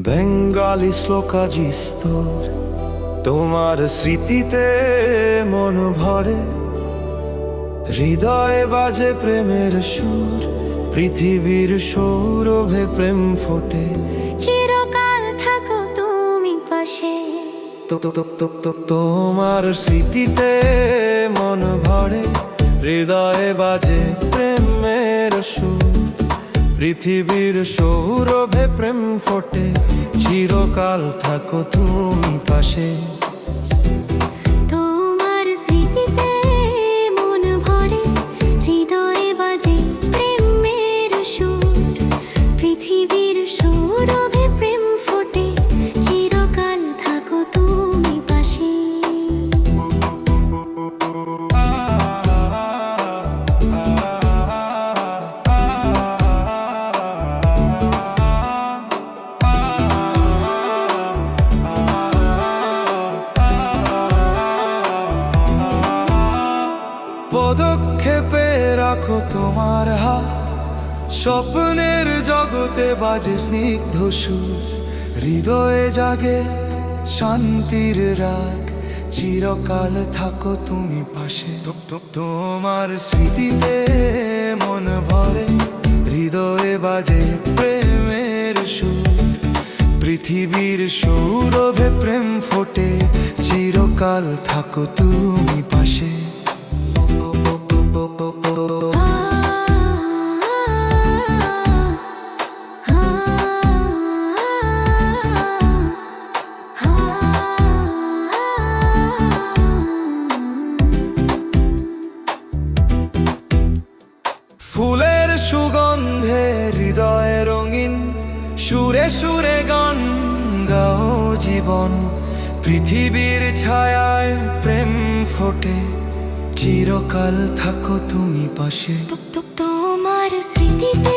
Bengali শ্লোকাজি স্তর তোমার স্মৃতিতে মন ভরে, হৃদয়ে বাজে প্রেমের সুর, পৃথিবীর সৌরভে প্রেম ফোটে। চিরকাল থাকো তুমি পাশে। তোমার স্মৃতিতে মন ভরে, হৃদয়ে বাজে প্রেমের সুর, পৃথিবীর সৌরভে প্রেম ফোটে। চিরকাল থাকো তুমি পাশে। তোমার স্মৃতিতে মন ভরে, হৃদয়ে বাজে প্রেমের সুর, পৃথিবীর সৌরভে প্রেম ফোটে। চিরকাল থাকো তুমি পাশে। পদক্ষেপে রাখো তোমার হাত, স্বপ্নের জগতে বাজে স্নিগ্ধ সুর, হৃদয়ে জাগে শান্তির রাগ। চিরকাল থাকো তুমি পাশে। তোমার স্মৃতিতে মন ভরে, হৃদয়ে বাজে প্রেমের সুর, পৃথিবীর সৌরভে প্রেম ফোটে। চিরকাল থাকো তুমি পাশে। ফুলের সুগন্ধে হৃদয়ে রঙিন, সুরে সুরে গান গাও জীবন, পৃথিবীর ছায়ায় প্রেম ফোটে। চিরকাল থাকো তুমি পাশে। তোমার স্মৃতিতে